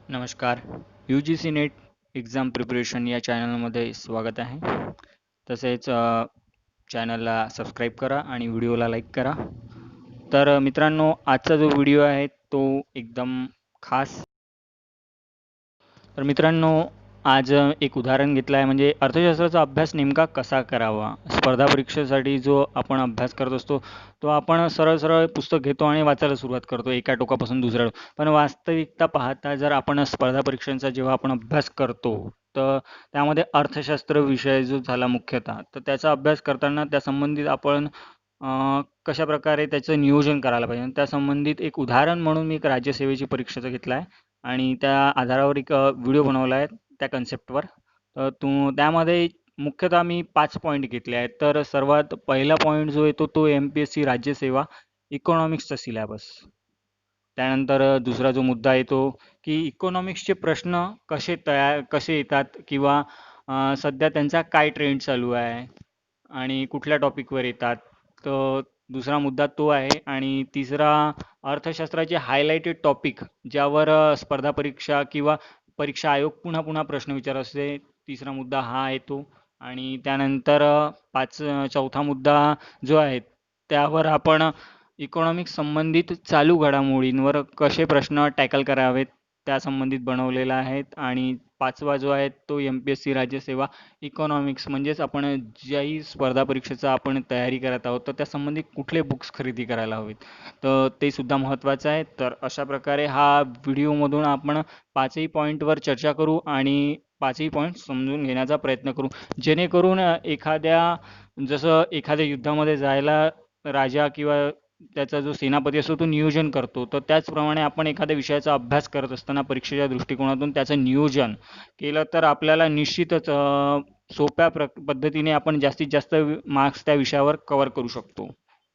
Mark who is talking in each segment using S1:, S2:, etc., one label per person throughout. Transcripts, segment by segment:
S1: नमस्कार. UGC net exam preparation या चॅनलमध्ये स्वागत आहे. तसेच चॅनलला सबस्क्राईब करा आणि व्हिडिओला लाईक करा. तर मित्रांनो, आजचा जो व्हिडिओ आहे तो एकदम खास. तर मित्रांनो, आज एक उदाहरण घेतलं आहे, म्हणजे अर्थशास्त्राचा अभ्यास नेमका कसा करावा. स्पर्धा परीक्षेसाठी जो आपण अभ्यास करत असतो तो आपण सरळ सरळ पुस्तक घेतो आणि वाचायला सुरुवात करतो एका टोकापासून दुसऱ्या पण वास्तविकता पाहता जर आपण स्पर्धा परीक्षांचा जेव्हा आपण अभ्यास करतो तर त्यामध्ये अर्थशास्त्र विषय जो झाला मुख्यतः, तर त्याचा अभ्यास करताना त्या संबंधित आपण कशा प्रकारे त्याचं नियोजन करायला पाहिजे. त्या संबंधित एक उदाहरण म्हणून मी एक राज्यसेवेची परीक्षेचा घेतला आहे आणि त्या आधारावर एक व्हिडिओ बनवला आहे त्या कन्सेप्टवर. तर त्यामध्ये मुख्यतः मी 5 पॉईंट घेतले आहेत. तर सर्वात पहिला पॉईंट जो येतो तो MPSC राज्यसेवा इकॉनॉमिक्सचा सिलॅबस. त्यानंतर दुसरा जो मुद्दा येतो की इकॉनॉमिक्सचे प्रश्न कसे येतात किंवा सध्या त्यांचा काय ट्रेंड चालू आहे आणि कुठल्या टॉपिकवर येतात. तर दुसरा मुद्दा तो आहे. आणि तिसरा, अर्थशास्त्राचे हायलाइटेड टॉपिक ज्यावर स्पर्धा परीक्षा किंवा परीक्षा आयोग पुन्हा पुन्हा प्रश्न विचारत असते. तिसरा मुद्दा हा येतो. आणि त्यानंतर चौथा मुद्दा जो आहे त्यावर आपण इकॉनॉमिक्स संबंधित चालू घडामोडींवर कसे प्रश्न टॅकल करावेत त्या संबंधित बनवलेला आहेत. आणि पाचवा जो आहे तो MPSC राज्यसेवा इकॉनॉमिक्स, म्हणजेच आपण ज्याही स्पर्धा परीक्षेचा आपण तयारी करत आहोत तर त्या संबंधित कुठले बुक्स खरेदी करायला हवेत, तर ते सुद्धा महत्त्वाचं आहे. तर अशा प्रकारे हा व्हिडिओमधून आपण पाचही पॉईंटवर चर्चा करू आणि पाचही पॉईंट समजून घेण्याचा प्रयत्न करू, जेणेकरून जसं एखाद्या युद्धामध्ये जायला राजा किंवा त्याचा जो सेनापती असतो तो नियोजन करतो, तर त्याचप्रमाणे आपण एखाद्या विषयाचा अभ्यास करत असताना परीक्षेच्या दृष्टिकोनातून त्याचं नियोजन केलं तर आपल्याला निश्चितच सोप्या पद्धतीने आपण जास्तीत जास्त मार्क्स त्या विषयावर कव्हर करू शकतो.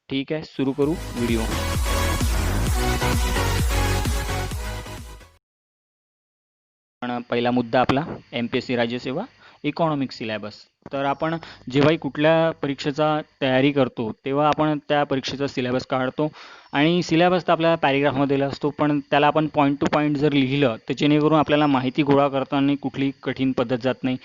S1: ठीक आहे, सुरू करू व्हिडिओ. पण पहिला मुद्दा आपला MPSC राज्यसेवा इकॉनॉमिक्स सिलॅबस. तर आपण जेव्हाही कुठल्या परीक्षेचा तयारी करतो तेव्हा आपण त्या परीक्षेचा सिलॅबस काढतो आणि सिलॅबस तर आपल्याला पॅरेग्राफमध्ये दिला असतो, पण त्याला आपण पॉईंट टू पॉईंट जर लिहिलं तर जेणेकरून आपल्याला माहिती गोळा करताना कुठली कठीण पद्धत जात नाही.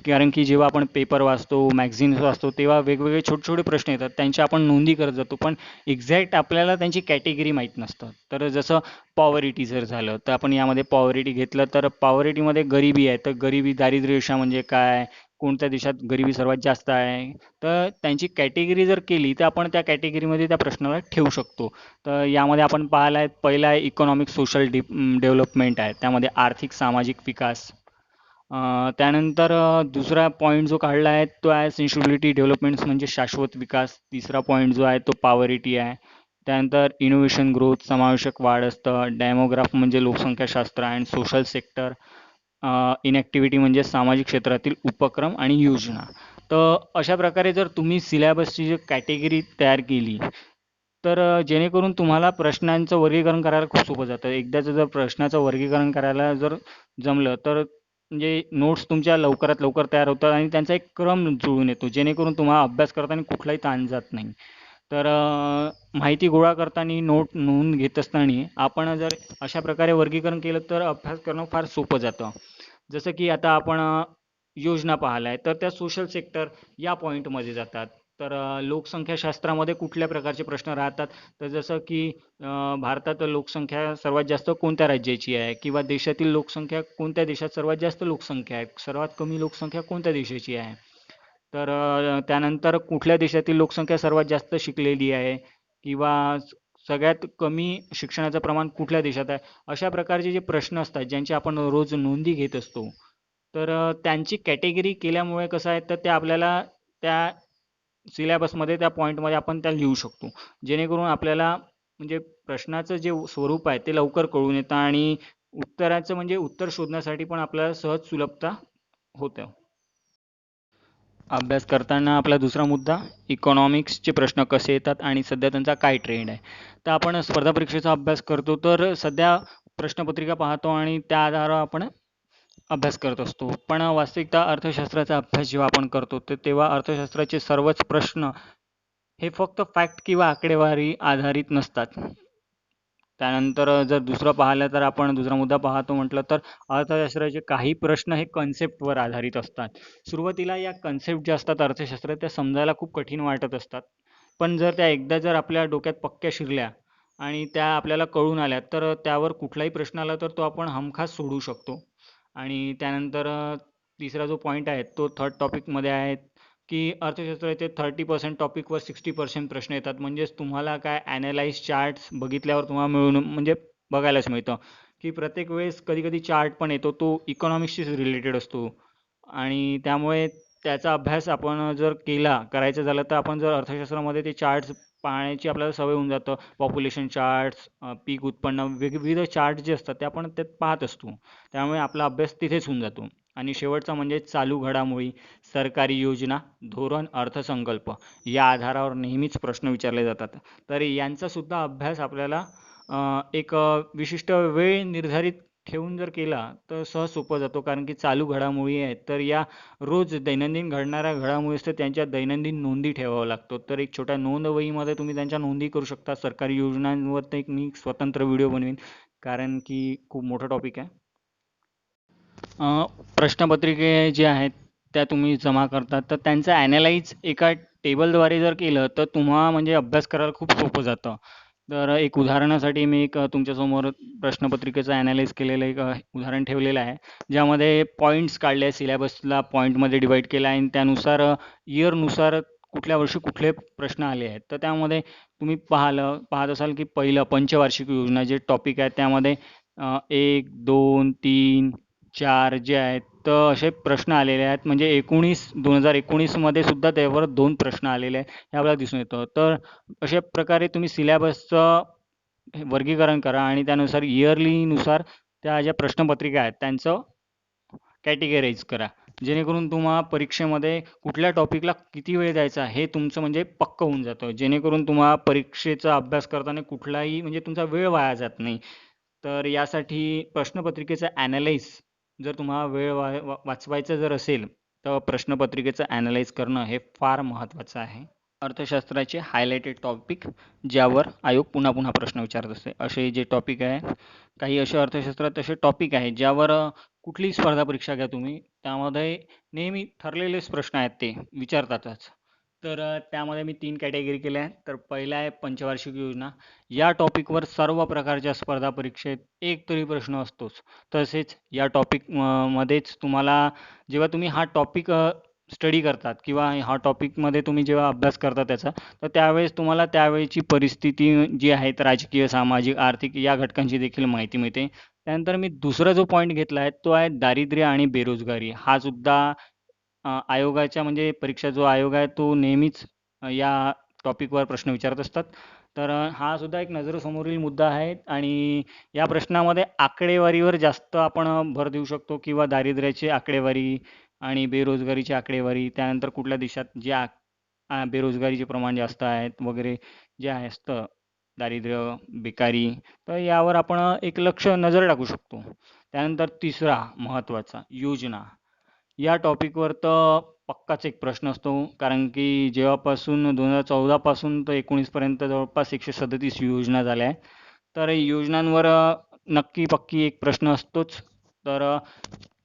S1: कारण की जेव्हा आपण पेपर वाचतो, मॅगझिन्स वाचतो तेव्हा वेगवेगळे छोटे छोटे प्रश्न येतात, त्यांच्या आपण नोंदी करत जातो, पण एक्झॅक्ट आपल्याला त्यांची कॅटेगरी माहीत नसतं. तर जसं पॉवर्टी जर झालं तर आपण यामध्ये पॉवर्टी घेतलं तर पॉवर्टीमध्ये गरिबी आहे, तर गरिबी दारिद्र्य रेषा म्हणजे काय, कोणत्या देशात गरिबी सर्वात जास्त आहे, तर त्यांची कॅटेगरी जर केली तर आपण त्या कॅटेगरीमध्ये त्या प्रश्नाला ठेवू शकतो. तर यामध्ये आपण पाहिलं आहे, पहिला आहे इकॉनॉमिक सोशल डेव्हलपमेंट आहे, त्यामध्ये आर्थिक सामाजिक विकास. त्यानंतर दुसरा पॉईंट जो काढला आहे तो आहे सेन्सिबिलिटी डेव्हलपमेंट्स म्हणजे शाश्वत विकास. तिसरा पॉईंट जो आहे तो पॉवर्टी आहे. त्यानंतर इनोव्हेशन ग्रोथ समावेशक वाढ असतं. डेमोग्राफ म्हणजे लोकसंख्याशास्त्र अँड सोशल सेक्टर. इनॅक्टिव्हिटी म्हणजे सामाजिक क्षेत्रातील उपक्रम आणि योजना. तर अशा प्रकारे जर तुम्ही सिलॅबसची जी कॅटेगरी तयार केली तर जेणेकरून तुम्हाला प्रश्नांचं वर्गीकरण करायला खूप सोपं जातं. एकदाचं जर प्रश्नाचं वर्गीकरण करायला जर जमलं तर म्हणजे नोट्स तुमच्या लवकरात लवकर तयार होतात आणि त्यांचा एक क्रम जुळून येतो, जेणेकरून तुम्हाला अभ्यास करताना कुठलाही ताण जात नाही. तर माहिती गोळा करताना नोंद घेत असताना आपण जर अशा प्रकारे वर्गीकरण केलं तर अभ्यास करणं फार सोपं जातं. जसं की आता आपण योजना पाहिल्या आहे तर त्या सोशल सेक्टर या पॉईंटमध्ये जातात. तर लोकसंख्याशास्त्रामध्ये कुठल्या प्रकारचे प्रश्न राहतात, तर जसं की भारतात लोकसंख्या सर्वात जास्त कोणत्या राज्याची आहे किंवा देशातील लोकसंख्या कोणत्या देशात सर्वात जास्त लोकसंख्या आहे, सर्वात कमी लोकसंख्या कोणत्या देशाची आहे. तर त्यानंतर कुठल्या देशातील लोकसंख्या सर्वात जास्त शिकलेली आहे किंवा सगळ्यात कमी शिक्षणाचं प्रमाण कुठल्या देशात आहे. अशा प्रकारचे जे प्रश्न असतात ज्यांची आपण रोज नोंदी घेत असतो, तर त्यांची कॅटेगरी केल्यामुळे कसं आहे तर ते आपल्याला त्या सिलॅबसमध्ये त्या पॉईंटमध्ये आपण त्या लिहू शकतो, जेणेकरून आपल्याला म्हणजे प्रश्नाचं जे स्वरूप आहे ते लवकर कळून येतं आणि उत्तराचं म्हणजे उत्तर शोधण्यासाठी पण आपल्याला सहज सुलभता होतं. अभ्यास करताना आपला दुसरा मुद्दा इकॉनॉमिक्सचे प्रश्न कसे येतात आणि सध्या त्यांचा काय ट्रेंड आहे. तर आपण स्पर्धा परीक्षेचा अभ्यास करतो तर सध्या प्रश्नपत्रिका पाहतो आणि त्या आधारावर आपण अभ्यास करत असतो. पण वास्तविकता अर्थशास्त्राचा अभ्यास जेव्हा आपण करतो तर तेव्हा अर्थशास्त्राचे सर्वच प्रश्न हे फक्त फॅक्ट किंवा आकडेवारी आधारित नसतात. त्यानंतर जर दुसरं पाहिलं तर आपण दुसरा मुद्दा पाहतो म्हटलं तर अर्थशास्त्राचे काही प्रश्न हे कन्सेप्टवर आधारित असतात. सुरुवातीला या कन्सेप्ट ज्या असतात अर्थशास्त्रात त्या समजायला खूप कठीण वाटत असतात. पण जर त्या एकदा जर आपल्या डोक्यात पक्क्या शिरल्या आणि त्या आपल्याला कळून आल्या तर त्यावर कुठलाही प्रश्न आला तर तो आपण हमखास सोडवू शकतो. आणि त्यानंतर तिसरा जो पॉईंट आहे तो थर्ड टॉपिकमध्ये आहे की अर्थशास्त्राचे 30% टॉपिकवर 60% प्रश्न येतात. म्हणजेच तुम्हाला काय ॲनालाइज चार्ट्स बघितल्यावर तुम्हाला मिळून म्हणजे बघायलाच मिळतं की प्रत्येक वेळेस कधी कधी चार्ट पण येतो तो इकॉनॉमिक्सशीच रिलेटेड असतो. आणि त्यामुळे त्याचा अभ्यास आपण जर करायचं झालं तर आपण जर अर्थशास्त्रामध्ये ते चार्ट्स पाहण्याची आपल्याला सवय होऊन जातं. पॉप्युलेशन चार्ट्स, पीक उत्पन्न, विविध चार्ट जे असतात ते आपण त्यात पाहत असतो. त्यामुळे आपला अभ्यास तिथेच होऊन जातो. आणि शेवटचा म्हणजे चालू घडामोडी, सरकारी योजना, धोरण, अर्थसंकल्प या आधारावर नेहमीच प्रश्न विचारले जातात. तर यांचा सुद्धा अभ्यास आपल्याला एक विशिष्ट वेळ निर्धारित ठेवून जर केला तर सहज सोपं जातो. कारण की चालू घडामोडी आहेत तर या रोज दैनंदिन घडणाऱ्या घडामोडी असतात त्यांच्या दैनंदिन नोंदी ठेवावं लागतो. तर एक छोट्या नोंदवहीमध्ये तुम्ही त्यांच्या नोंदी करू शकता. सरकारी योजनांवर तर एक मी स्वतंत्र व्हिडिओ बनवीन कारण की खूप मोठा टॉपिक आहे. प्रश्नपत्रिके जे आहेत त्या तुम्ही जमा करतात तर त्यांचं ॲनालाइज एका टेबलद्वारे जर केलं तर तुम्हाला म्हणजे अभ्यास करायला खूप सोपं जातं. तर एक उदाहरणासाठी मी एक तुमच्यासमोर प्रश्नपत्रिकेचं ॲनालाइज केलेलं एक उदाहरण ठेवलेलं आहे. ज्यामध्ये पॉईंट्स काढले आहे, सिलेबसला पॉईंटमध्ये डिवाईड केलं आहे आणि त्यानुसार इयरनुसार कुठल्या वर्षी कुठले प्रश्न आले आहेत. तर त्यामध्ये तुम्ही पाहत असाल की पहिलं पंचवार्षिक योजना जे टॉपिक आहे त्यामध्ये 1, 2, 3, 4 जे आहेत तर असे प्रश्न आलेले आहेत. म्हणजे 2019मध्ये सुद्धा त्यावर 2 प्रश्न आलेले आहेत हे आपल्याला दिसून येतं. तर अशा प्रकारे तुम्ही सिलेबसचं वर्गीकरण करा आणि त्यानुसार इयरलीनुसार त्या ज्या प्रश्नपत्रिका आहेत त्यांचं कॅटेगराईज करा. जेणेकरून तुम्हाला परीक्षेमध्ये कुठल्या टॉपिकला किती वेळ द्यायचा हे तुमचं म्हणजे पक्कं होऊन जातं. जेणेकरून तुम्हाला परीक्षेचा अभ्यास करताना कुठलाही म्हणजे तुमचा वेळ वाया जात नाही. तर यासाठी प्रश्नपत्रिकेचं ॲनालाइज जर तुम्हाला वेळ वाचवायचा जर असेल तर प्रश्नपत्रिकेचं ॲनालाइज करणं हे फार महत्त्वाचं आहे. अर्थशास्त्राचे हायलाइटेड टॉपिक ज्यावर आयोग पुन्हा पुन्हा प्रश्न विचारत असते असे जे टॉपिक आहे. काही असे अर्थशास्त्रात असे टॉपिक आहे ज्यावर कुठलीही स्पर्धा परीक्षा घ्या तुम्ही त्यामध्ये नेहमी ठरलेलेच प्रश्न आहेत ते विचारतातच. तर त्यामध्ये मी 3 कॅटेगरी केल्या आहेत. तर पहिला आहे पंचवार्षिक योजना. या टॉपिकवर सर्व प्रकारच्या स्पर्धा परीक्षेत एक तरी प्रश्न असतोच. तसेच या टॉपिक मध्येच तुम्हाला जेव्हा तुम्ही हा टॉपिक स्टडी करतात किंवा हा टॉपिकमध्ये तुम्ही जेव्हा अभ्यास करता त्याचा तर त्यावेळेस तुम्हाला त्यावेळची परिस्थिती जी आहे राजकीय, सामाजिक, आर्थिक या घटकांची देखील माहिती मिळते. त्यानंतर मी दुसरा जो पॉईंट घेतला आहे तो आहे दारिद्र्य आणि बेरोजगारी. हा सुद्धा आयोगाच्या म्हणजे परीक्षा जो आयोग आहे तो नेहमीच या टॉपिकवर प्रश्न विचारत असतात. तर हा सुद्धा एक नजरेसमोरील मुद्दा आहे आणि या प्रश्नामध्ये आकडेवारीवर जास्त आपण भर देऊ शकतो किंवा दारिद्र्याची आकडेवारी आणि बेरोजगारीची आकडेवारी, त्यानंतर कुठल्या देशात जे बेरोजगारीचे प्रमाण जास्त आहेत वगैरे जे आहे असतं दारिद्र्य, बेकारी, तर यावर आपण एक नजर टाकू शकतो. त्यानंतर तिसरा महत्त्वाचा योजना. या टॉपिकवर तर पक्काच एक प्रश्न असतो कारण की जेव्हापासून 2014 पासून तर 19 पर्यंत जवळपास 137 योजना झाल्या आहेत. तर योजनांवर नक्की पक्की एक प्रश्न असतोच. तर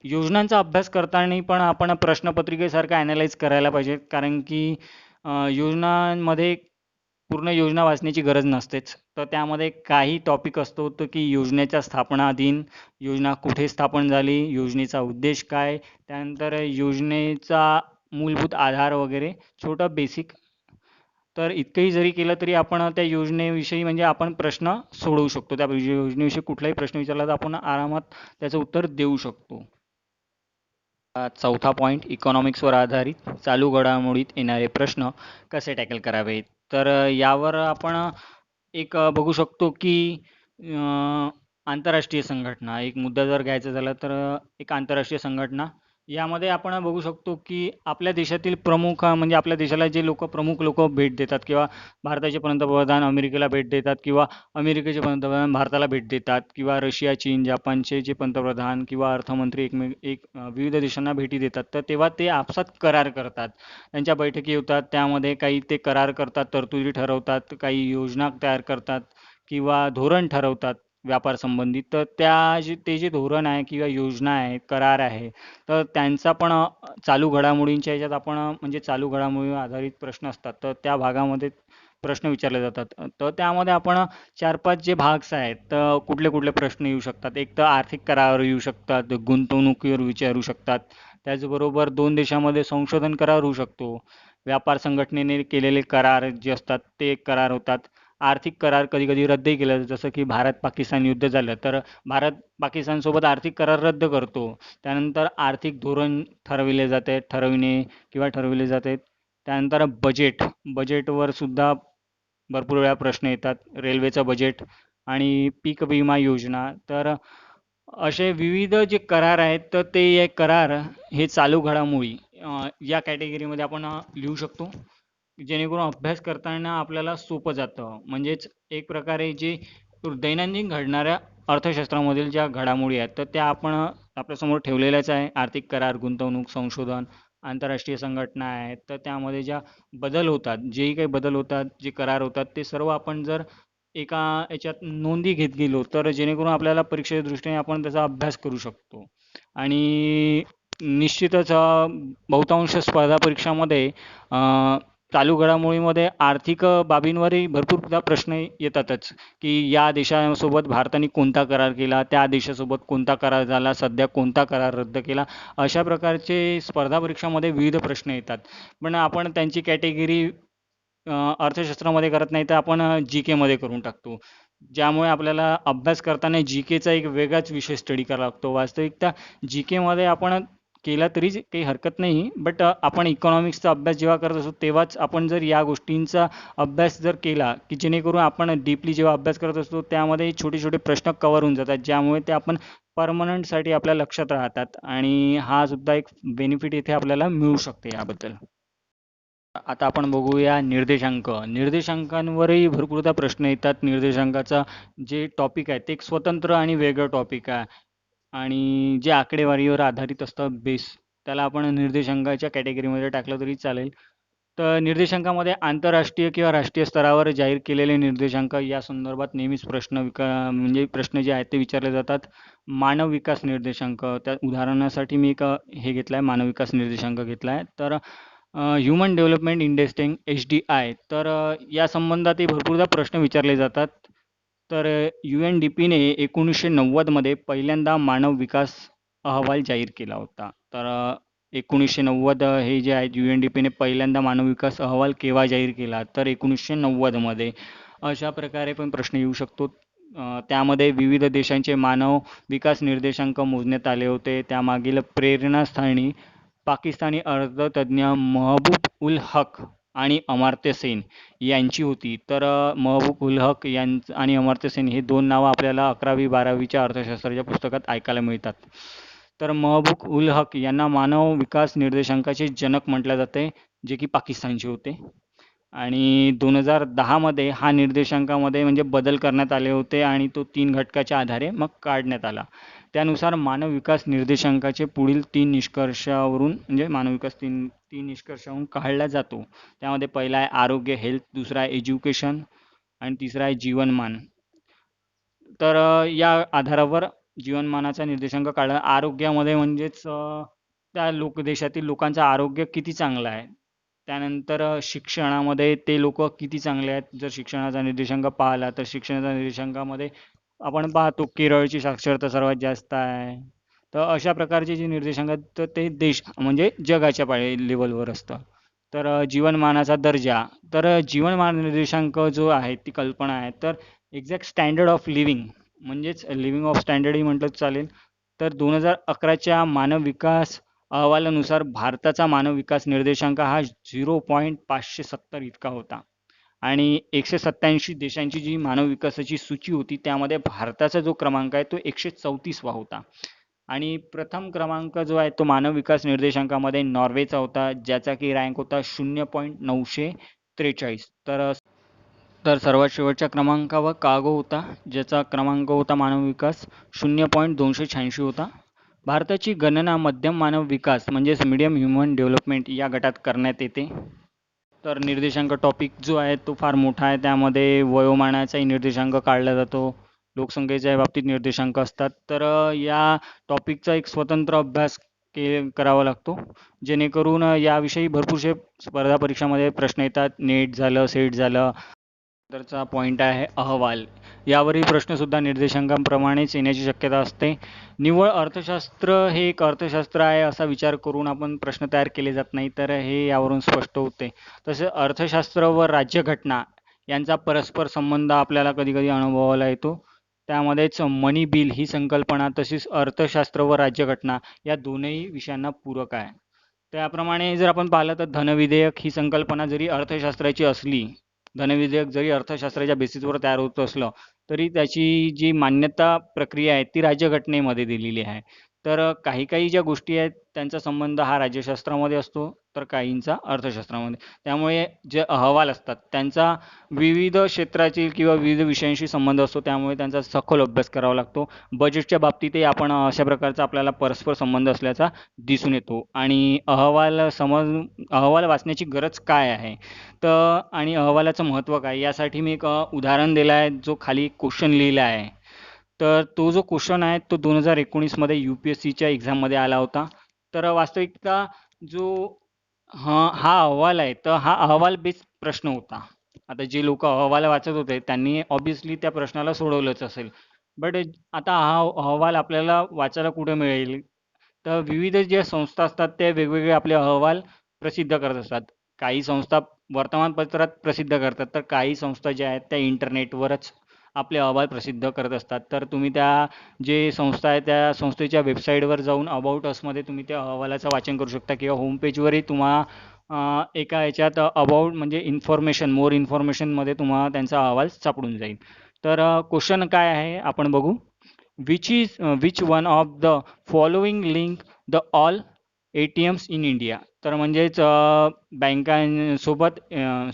S1: योजनांचा अभ्यास करताना पण आपण प्रश्नपत्रिकेसारखं ॲनालाइज करायला पाहिजे कारण की योजनांमध्ये पूर्ण योजना वाचण्याची गरज नसतेच. तर त्यामध्ये काही टॉपिक असतो तर की योजनेच्या स्थापना दिन, योजना कुठे स्थापन झाली, योजनेचा उद्देश काय, त्यानंतर योजनेचा मूलभूत आधार वगैरे छोटं बेसिक. तर इतकंही जरी केलं तरी आपण त्या योजनेविषयी म्हणजे आपण प्रश्न सोडवू शकतो. त्या योजनेविषयी कुठलाही प्रश्न विचारला तर आपण आरामात त्याचं उत्तर देऊ शकतो. चौथा पॉईंट इकॉनॉमिक्सवर आधारित चालू घडामोडीत येणारे प्रश्न कसे टॅकल करावेत. तर यावर आपण एक बघू शकतो की आंतरराष्ट्रीय संघटना एक मुद्दा जर घ्यायचा झाला तर एक आंतरराष्ट्रीय संघटना यामध्ये आपण बघू शकतो की आपल्या देशातील प्रमुख म्हणजे आपल्या देशाला जे प्रमुख लोक भेट देतात किंवा भारताचे पंतप्रधान अमेरिकेला भेट देतात किंवा अमेरिकेचे पंतप्रधान भारताला भेट देतात किंवा रशिया, चीन, जपानचे जे पंतप्रधान किंवा अर्थमंत्री विविध देशांना भेटी देतात तर तेव्हा ते आपसात करार करतात. त्यांच्या बैठकी होतात त्यामध्ये काही ते करार करतात, तरतुदी ठरवतात, काही योजना तयार करतात किंवा धोरण ठरवतात व्यापार संबंधित, तर ते जे धोरण आहे किंवा योजना आहे, करार आहे, तर त्यांचा पण चालू घडामोडींच्या ह्याच्यात आपण म्हणजे चालू घडामोडीवर आधारित प्रश्न असतात, तर त्या भागामध्ये प्रश्न विचारले जातात. तर त्यामध्ये आपण 4-5 जे भाग आहेत, तर कुठले कुठले प्रश्न येऊ शकतात. एक तर आर्थिक करारावर येऊ शकतात, गुंतवणुकीवर विचारू शकतात. त्याचबरोबर 2 देशांमध्ये संशोधन करार होऊ शकतो. व्यापार संघटनेने केलेले करार जे असतात ते करार होतात. आर्थिक करार कधी-कधी रद्दही केले जातात. जसं की भारत-पाकिस्तान युद्ध झालं, तर भारत पाकिस्तानसोबत आर्थिक करार रद्द करतो. त्यानंतर आर्थिक धोरण ठरविले जाते. त्यानंतर बजेटवर सुद्धा भरपूर वेळा प्रश्न येतात. रेल्वेचं बजेट आणि पीक विमा योजना. तर असे विविध जे करार आहेत, तर ते एक करार हे चालू घडामोडी या कॅटेगरीमध्ये आपण लिहू शकतो. जेणेकरून अभ्यास करताना आपल्याला सोपं जातं. म्हणजेच एक प्रकारे जे दैनंदिन घडणाऱ्या अर्थशास्त्रामधील ज्या घडामोडी आहेत, तर त्या आपण आपल्यासमोर ठेवलेल्याच आहे. आर्थिक करार, गुंतवणूक, संशोधन, आंतरराष्ट्रीय संघटना आहेत. तर त्यामध्ये ज्या बदल होतात, जेही काही बदल होतात, जे करार होतात, ते सर्व आपण जर एका याच्यात नोंदी घेत गेलो, तर जेणेकरून आपल्याला परीक्षेच्या दृष्टीने आपण त्याचा अभ्यास करू शकतो. आणि निश्चितच बहुतांश स्पर्धा परीक्षामध्ये चालू घडामोडीमध्ये आर्थिक बाबींवरही भरपूरदा प्रश्न येतातच, की या देशासोबत भारताने कोणता करार केला, त्या देशासोबत कोणता करार झाला, सध्या कोणता करार रद्द केला. अशा प्रकारचे स्पर्धा परीक्षामध्ये विविध प्रश्न येतात. पण आपण त्यांची कॅटेगरी अर्थशास्त्रामध्ये करत नाही, तर आपण जी-केमध्ये करून टाकतो. ज्यामुळे आपल्याला अभ्यास करताना जी-केचा एक वेगळाच विषय स्टडी करावा लागतो. वास्तविकता जी-केमध्ये आपण केला तरी काही हरकत नाही. बट आपण इकॉनॉमिक्सचा अभ्यास जेव्हा करत असतो, तेव्हाच आपण जर या गोष्टींचा अभ्यास जर केला, की जेणेकरून आपण डीपली जेव्हा अभ्यास करत असतो, त्यामध्ये छोटे-छोटे प्रश्न कव्हर होऊन जातात. ज्यामुळे ते आपण परमनंटसाठी आपल्या लक्षात राहतात आणि हा सुद्धा एक बेनिफिट इथे आपल्याला मिळू शकते याबद्दल. आता आपण बघूया निर्देशांक. निर्देशांकांवरही भरपूरदा प्रश्न येतात. निर्देशांकाचा जे टॉपिक आहे, ते एक स्वतंत्र आणि वेगळं टॉपिक आहे. आणि जे आकडेवारीवर आधारित असतं बेस, त्याला आपण निर्देशांकाच्या कॅटेगरीमध्ये टाकलं तरी चालेल. तर निर्देशांकामध्ये आंतरराष्ट्रीय किंवा राष्ट्रीय स्तरावर जाहीर केलेले निर्देशांक या संदर्भात नेहमीच म्हणजे प्रश्न जे आहेत ते विचारले जातात. मानव विकास निर्देशांक, त्या उदाहरणासाठी मी एक हे घेतलं आहे, मानव विकास निर्देशांक घेतला आहे. तर ह्युमन डेव्हलपमेंट इंडेक्सिंग HDI, तर या संबंधातही भरपूरदा प्रश्न विचारले जातात. तर UNDPने 1990मध्ये पहिल्यांदा मानव विकास अहवाल जाहीर केला होता. तर 1990 हे जे आहेत, UNDPने पहिल्यांदा मानव विकास अहवाल केव्हा जाहीर केला, तर 1990मध्ये. अशा प्रकारे पण प्रश्न येऊ शकतो. त्यामध्ये विविध देशांचे मानव विकास निर्देशांक मोजण्यात आले होते. त्यामागील प्रेरणास्थानी पाकिस्तानी अर्थतज्ज्ञ महबूब उल हक आणि अमर्त्य सेन यांची होती. तर महबूब उल हक आणि अमर्त्य सेन हे 2 नावं आपल्याला 11वी-12वीच्या अर्थशास्त्राच्या पुस्तकात ऐकायला मिळतात. तर महबूब उल हक यांना मानव विकास निर्देशांकाचे जनक म्हटले जाते, जे की पाकिस्तानचे होते. आणि 2010मध्ये हा निर्देशांकामध्ये म्हणजे बदल करण्यात आले होते आणि तो 3 घटकाच्या आधारे मग काढण्यात आला. त्यानुसार मानव विकास निर्देशांकाचे पुढील 3 निष्कर्षावरून म्हणजे मानव विकास 3 निष्कर्षावरून काढला जातो. त्यामध्ये पहिला आहे आरोग्य, हेल्थ, दुसरा आहे एज्युकेशन आणि तिसरा आहे जीवनमान. तर या आधारावर जीवनमानाचा निर्देशांक काढला. आरोग्यामध्ये म्हणजेच देशातील लोकांचं आरोग्य किती चांगलं आहे. त्यानंतर शिक्षणामध्ये ते लोक किती चांगले आहेत. जर शिक्षणाचा निर्देशांक पाहिला, तर शिक्षणाच्या निर्देशांकामध्ये आपण पाहतो केरळची साक्षरता सर्वात जास्त आहे. तर अशा प्रकारचे जे निर्देशांक आहेत, तर ते देश म्हणजे जगाच्या लेवलवर असतं. तर जीवनमानाचा दर्जा, तर जीवनमान निर्देशांक जो आहे, ती कल्पना आहे, तर एक्झॅक्ट स्टँडर्ड ऑफ लिव्हिंग म्हणजेच लिव्हिंग ऑफ स्टँडर्डही म्हटलं चालेल. तर 2011च्या मानव विकास अहवालानुसार भारताचा मानव विकास निर्देशांक हा 0.570 इतका होता. आणि 187 देशांची जी मानव विकासाची सूची होती, त्यामध्ये भारताचा जो क्रमांक आहे तो 134वा होता. आणि प्रथम क्रमांक जो आहे तो मानव विकास निर्देशांकामध्ये नॉर्वेचा होता, ज्याचा की रँक होता 0.943. तर सर्वात शेवटच्या क्रमांकावर कागो होता, ज्याचा क्रमांक होता मानव विकास 0.286 होता. भारताची गणना मध्यम मानव विकास म्हणजेच मीडियम ह्युमन डेव्हलपमेंट या गटात करण्यात येते. तर निर्देशांक टॉपिक जो आहे तो फार मोठा आहे. त्यामध्ये वयोमानाचाही निर्देशांक काढला जातो, लोकसंख्येच्या बाबतीत निर्देशांक असतात. तर या टॉपिकचा एक स्वतंत्र अभ्यास करावा लागतो, जेणेकरून याविषयी भरपूरसे स्पर्धा परीक्षामध्ये प्रश्न येतात. नेट झालं, सेट झालं. नंतरचा पॉईंट आहे अहवाल. यावरील प्रश्नसुद्धा निर्देशांकांप्रमाणेच येण्याची शक्यता असते. निव्वळ अर्थशास्त्र हे एक अर्थशास्त्र आहे असा विचार करून आपण प्रश्न तयार केले जात नाही, तर हे यावरून स्पष्ट होते. तसे अर्थशास्त्र व राज्यघटना यांचा परस्पर संबंध आपल्याला कधी कधी अनुभवायला येतो. त्यामध्येच मनी बिल ही संकल्पना तसेच अर्थशास्त्र व राज्यघटना या दोनही विषयांना पूरक आहे. त्याप्रमाणे जर आपण पाहिलं तर धनविधेयक ही संकल्पना जरी अर्थशास्त्राची असली, धनविधेयक जरी अर्थशास्त्राच्या बेसिसवर तयार होत असलं, तरी त्याची जी मान्यता प्रक्रिया आहे ती राज्यघटनेमध्ये दिलेली आहे. तर काही काही ज्या गोष्टी आहेत त्यांचा संबंध हा राज्यशास्त्रामध्ये असतो, तर काहींचा अर्थशास्त्रामध्ये. त्यामुळे जे अहवाल असतात त्यांचा विविध क्षेत्रातील किंवा विविध विषयांशी संबंध असतो, त्यामुळे त्यांचा सखोल अभ्यास करावा लागतो. बजेटच्या बाबतीतही आपण अशा प्रकारचा आपल्याला परस्पर संबंध असल्याचा दिसून येतो. आणि अहवाल वाचण्याची गरज काय आहे, तर आणि अहवालाचं महत्त्व काय, यासाठी मी एक उदाहरण दिलं आहे, जो खाली क्वेश्चन लिहिला आहे. तर तो जो क्वेश्चन आहे तो 2019मध्ये UPSCच्या एक्झाममध्ये आला होता. तर वास्तविकता जो हा अहवाल आहे, तर हा अहवाल बेस्ड प्रश्न होता. आता जे लोक अहवाल वाचत होते त्यांनी ऑब्विसली त्या प्रश्नाला सोडवलंच असेल. बट आता हा अहवाल आपल्याला वाचायला कुठे मिळेल, तर विविध ज्या संस्था असतात त्या वेगवेगळे आपले अहवाल प्रसिद्ध करत असतात. काही संस्था वर्तमानपत्रात प्रसिद्ध करतात, तर काही संस्था ज्या आहेत त्या इंटरनेटवरच आपले अहवाल प्रसिद्ध करत असतात. तर तुम्ही त्या जे संस्था आहे त्या संस्थेच्या वेबसाईटवर जाऊन अबाउट असमध्ये तुम्ही त्या अहवालाचं वाचन करू शकता, किंवा होम पेजवरही तुम्हाला एका याच्यात अबाउट म्हणजे मोर इन्फॉर्मेशनमध्ये तुम्हाला त्यांचा अहवाल सापडून जाईल. तर क्वेश्चन काय आहे आपण बघू. Which one of the following link the all ATMs in India. तर म्हणजेच बँकांसोबत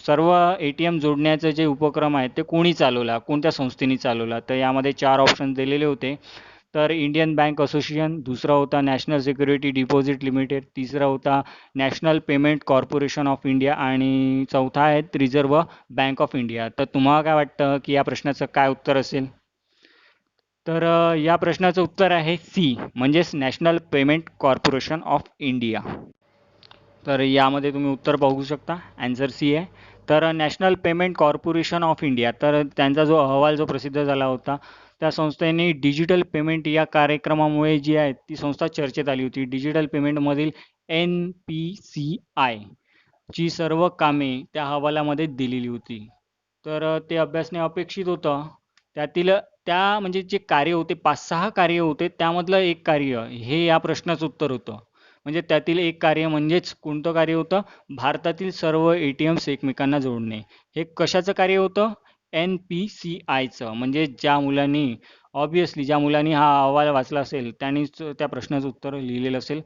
S1: सर्व ATM जोडण्याचे जे उपक्रम आहेत ते कोणी चालवला, कोणत्या संस्थेने चालवला. तर यामध्ये 4 ऑप्शन दिलेले होते. तर इंडियन बँक असोसिएशन, दुसरा होता नॅशनल सिक्युरिटी डिपॉझिट लिमिटेड, तिसरा होता national payment corporation of India, आणि चौथा आहे रिझर्व्ह बँक ऑफ इंडिया. तर तुम्हाला काय वाटतं की या प्रश्नाचं काय उत्तर असेल? तर या प्रश्नाचं उत्तर आहे सी, म्हणजेच national payment corporation of India. तर यामध्ये तुम्ही उत्तर बघू शकता, ॲन्सर सी आहे. तर national payment corporation of India, तर त्यांचा जो अहवाल जो प्रसिद्ध झाला होता, त्या संस्थेने डिजिटल पेमेंट या कार्यक्रमामुळे जी आहे ती संस्था चर्चेत आली होती. डिजिटल पेमेंटमधील NPCI ची सर्व कामे त्या अहवालामध्ये दिलेली होती. तर ते अभ्यासने अपेक्षित होतं. त्यातील म्हणजे जे कार्य होते 5-6 कार्य होते, त्यामधलं एक कार्य हे या प्रश्नाचं उत्तर होतं. म्हणजे त्यातील एक कार्य म्हणजेच कोणतं कार्य होतं? भारतातील सर्व ATMs एकमेकांना जोडणे. हे कशाचं कार्य होतं? NPCIचं. म्हणजे ज्या मुलांनी हा अहवाल वाचला असेल त्यांनीच त्या प्रश्नाचं उत्तर लिहिलेलं असेल.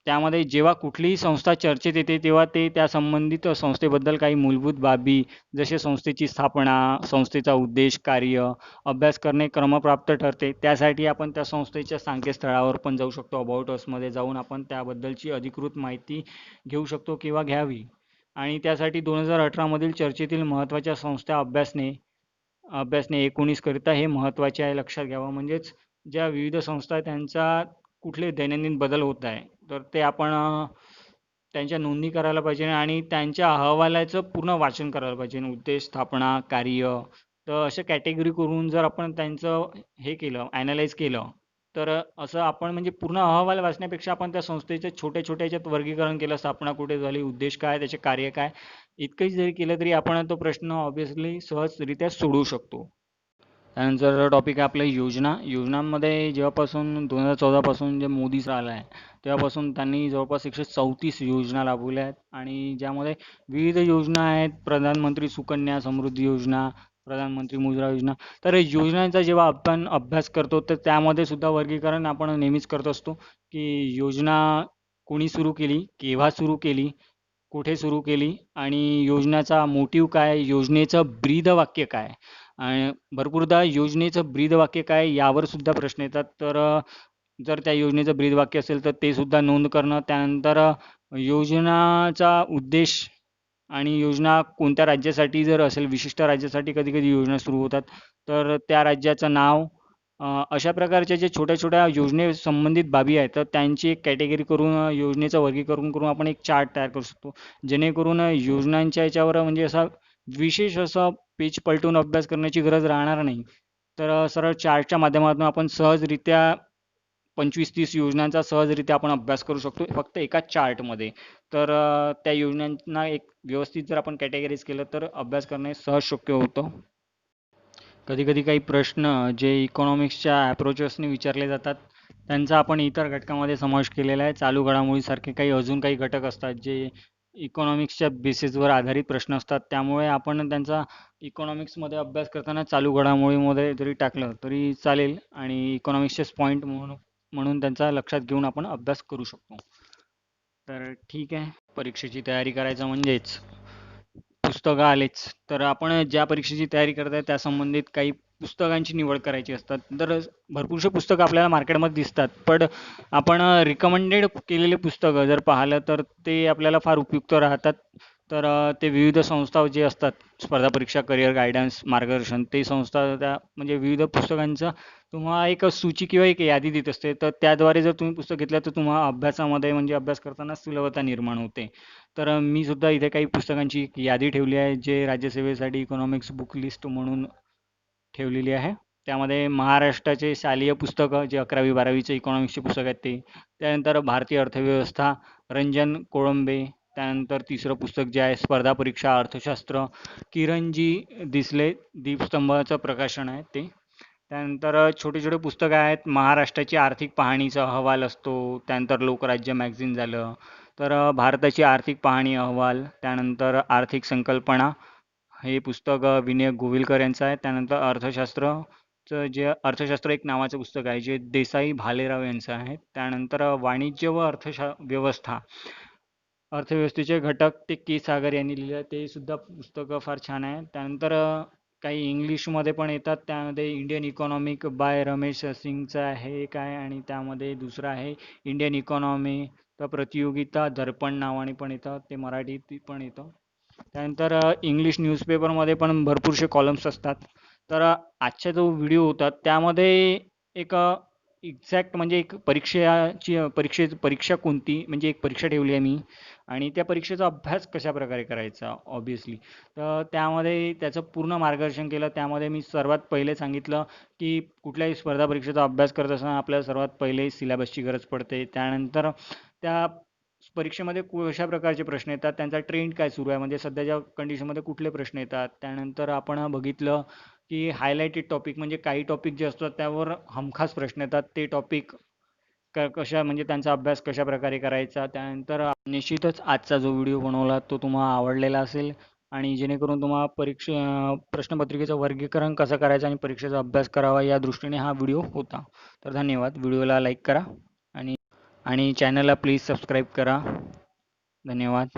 S1: त्यामध्ये जेव्हा कुठलीही संस्था चर्चेत येते तेव्हा ते त्या संबंधित संस्थेबद्दल काही मूलभूत बाबी, जसे संस्थेची स्थापना, संस्थेचा उद्देश, कार्य, अभ्यास करणे क्रमप्राप्त ठरते. त्यासाठी आपण त्या संस्थेच्या संकेतस्थळावर पण जाऊ शकतो. अबाउट असमध्ये जाऊन आपण त्याबद्दलची अधिकृत माहिती घेऊ शकतो किंवा घ्यावी. आणि त्यासाठी 2018मधील चर्चेतील महत्त्वाच्या संस्था अभ्यासणे 19 करिता हे महत्त्वाचे आहे, लक्षात घ्यावं. म्हणजेच ज्या विविध संस्था आहेत त्यांचा कुठले दैनंदिन बदल होत आहे, तर ते आपण त्यांच्या नोंदणी करायला पाहिजे आणि त्यांच्या अहवालाचं पूर्ण वाचन करायला पाहिजे. उद्देश, स्थापना, कार्य, तर अशा कॅटेगरी करून जर आपण त्यांचं हे केलं, ॲनालाइज केलं, तर असं आपण म्हणजे पूर्ण अहवाल वाचण्यापेक्षा आपण त्या संस्थेच्या छोट्या छोट्या याच्यात वर्गीकरण केलं, स्थापना कुठे झाली, उद्देश काय, त्याचे कार्य काय, इतकंही जरी केलं तरी आपण तो प्रश्न ऑब्व्हियसली सहजरित्या सोडवू शकतो. त्यानंतर टॉपिक आहे आपलं योजनांमध्ये. जेव्हापासून 2014 पासून जे मोदी आला आहे तेव्हापासून त्यांनी जवळपास 134 योजना राबवल्या आहेत, आणि ज्यामध्ये विविध योजना आहेत. प्रधानमंत्री सुकन्या समृद्धी योजना, प्रधानमंत्री मुद्रा योजना. तर योजनांचा जेव्हा आपण अभ्यास करतो तर त्यामध्ये सुद्धा वर्गीकरण आपण नेहमीच करत असतो की योजना कोणी सुरू केली, केव्हा सुरू केली, कुठे सुरू केली, आणि योजनेचा मोटिव्ह काय, योजनेचं ब्रीदवाक्य काय. आणि भरपूरदा योजनेचं ब्रीदवाक्य काय यावर सुद्धा प्रश्न येतात. तर जर त्या योजनेचं ब्रीदवाक्य असेल तर ते सुद्धा नोंद करणं. त्यानंतर योजनाचा उद्देश आणि योजना कोणत्या राज्यासाठी जर असेल, विशिष्ट राज्यासाठी कधी-कधी योजना सुरू होतात, तर त्या राज्याचं नाव, अशा प्रकारच्या ज्या छोट्या-छोट्या योजनेसंबंधित बाबी आहेत, तर त्यांची एक कॅटेगरी करून योजनेचं वर्गीकरण करून आपण एक चार्ट तयार करू शकतो. जेणेकरून योजनांच्या याच्यावर म्हणजे असा विशेष असा पेज पलटून अभ्यास करण्याची गरज राहणार नाही. तर सरळ चार्टच्या माध्यमातून आपण सहजरित्या 25-30 योजनांचा सहजरित्या आपण अभ्यास करू शकतो फक्त एका चार्टमध्ये. तर त्या योजनांना एक व्यवस्थित जर आपण कॅटेगरीज केलं तर अभ्यास करणे सहज शक्य होतं. कधी-कधी काही प्रश्न जे इकॉनॉमिक्सच्या अप्रोचेसने विचारले जातात, त्यांचा आपण इतर घटकामध्ये समावेश केलेला आहे. चालू घडामोडीसारखे काही अजून काही घटक असतात जे इकॉनॉमिक्सच्या बेसिसवर आधारित प्रश्न असतात. त्यामुळे आपण त्यांचा इकॉनॉमिक्समध्ये अभ्यास करताना चालू घडामोडीमध्ये जरी टाकलं तरी चालेल आणि इकॉनॉमिक्सचेच पॉईंट म्हणून म्हणून त्यांचा लक्षात घेऊन आपण अभ्यास करू शकतो. तर ठीक आहे, परीक्षेची तयारी करायचं म्हणजेच पुस्तकं आलेच. तर आपण ज्या परीक्षेची तयारी करत आहे त्या संबंधित काही पुस्तकांची निवड करायची असतात. तर भरपूरशे पुस्तकं आपल्याला मार्केटमध्ये दिसतात, पण आपण रिकमेंडेड केलेले पुस्तकं जर पाहिलं तर ते आपल्याला फार उपयुक्त राहतात. तर ते विविध संस्था जे असतात, स्पर्धा परीक्षा करिअर गायडन्स मार्गदर्शन, ते संस्था त्या म्हणजे विविध पुस्तकांचा तुम्हाला एक सूची किंवा एक यादी देत असते. तर त्याद्वारे जर तुम्ही पुस्तक घेतलं तर तुम्हाला अभ्यासामध्ये म्हणजे अभ्यास करताना सुलभता निर्माण होते. तर मी सुद्धा इथे काही पुस्तकांची एक यादी ठेवली आहे जे राज्यसेवेसाठी इकॉनॉमिक्स बुक लिस्ट म्हणून ठेवलेली आहे. त्यामध्ये महाराष्ट्राचे शालेय पुस्तकं जे 11वी-12वीचे इकॉनॉमिक्सचे पुस्तक आहेत ते, त्यानंतर भारतीय अर्थव्यवस्था रंजन कोळंबे, त्यानंतर तिसरं पुस्तक जे आहे स्पर्धा परीक्षा अर्थशास्त्र किरणजी दिसले दीपस्तंभाचं प्रकाशन आहे ते. त्यानंतर छोटे छोटे पुस्तकं आहेत, महाराष्ट्राची आर्थिक पाहणीचा अहवाल असतो, त्यानंतर लोकराज्य मॅगझिन झालं, तर भारताची आर्थिक पाहणी अहवाल, त्यानंतर आर्थिक संकल्पना, हे पुस्तक विनय गोविलकर यांचं आहे. त्यानंतर अर्थशास्त्रचं जे अर्थशास्त्र एक नावाचं पुस्तक आहे जे देसाई भालेराव यांचं आहे. त्यानंतर वाणिज्य व व्यवस्था, अर्थव्यवस्थेचे घटक ते के सागर यांनी लिहिलं आहे, ते सुद्धा पुस्तकं फार छान आहे. त्यानंतर काही इंग्लिशमध्ये पण येतात, त्यामध्ये इंडियन इकॉनॉमिक बाय रमेश सिंगचं आहे एक आहे आणि त्यामध्ये दुसरं आहे इंडियन इकॉनॉमी तर प्रतियोगिता दर्पण नावाने पण येतं, ते मराठीत पण येतं. त्यानंतर इंग्लिश न्यूजपेपरमध्ये पण भरपूरसे कॉलम्स असतात. तर आजचा जो व्हिडिओ होता त्यामध्ये एक एक्झॅक्ट म्हणजे एक परीक्षा कोणती म्हणजे एक परीक्षा ठेवली आहे मी आणि त्या परीक्षेचा अभ्यास कशा प्रकारे करायचा ऑब्व्हियसली. तर त्यामध्ये त्याचं पूर्ण मार्गदर्शन केलं. त्यामध्ये मी सर्वात पहिले सांगितलं की कुठल्याही स्पर्धा परीक्षेचा अभ्यास करत असताना आपल्याला सर्वात पहिले सिलेबसची गरज पडते. त्यानंतर त्या परीक्षेमध्ये कशा प्रकारचे प्रश्न येतात, त्यांचा ट्रेंड काय सुरू आहे, म्हणजे सध्याच्या कंडिशनमध्ये कुठले प्रश्न येतात. त्यानंतर आपण बघितलं की हायलाइटेड टॉपिक म्हणजे काही टॉपिक जे असतात त्यावर हमखास प्रश्न येतात, ते टॉपिक कशा म्हणजे त्यांचा अभ्यास कशा प्रकारे करायचा. त्यानंतर निश्चितच आजचा जो व्हिडिओ बनवला तो तुम्हाला आवडलेला असेल आणि जेणेकरून तुम्हाला प्रश्नपत्रिकेचं वर्गीकरण कसं करायचं आणि परीक्षेचा अभ्यास करावा या दृष्टीने हा व्हिडिओ होता. तर धन्यवाद. व्हिडिओला लाईक करा आणि चॅनलला प्लीज सबस्क्राईब करा. धन्यवाद.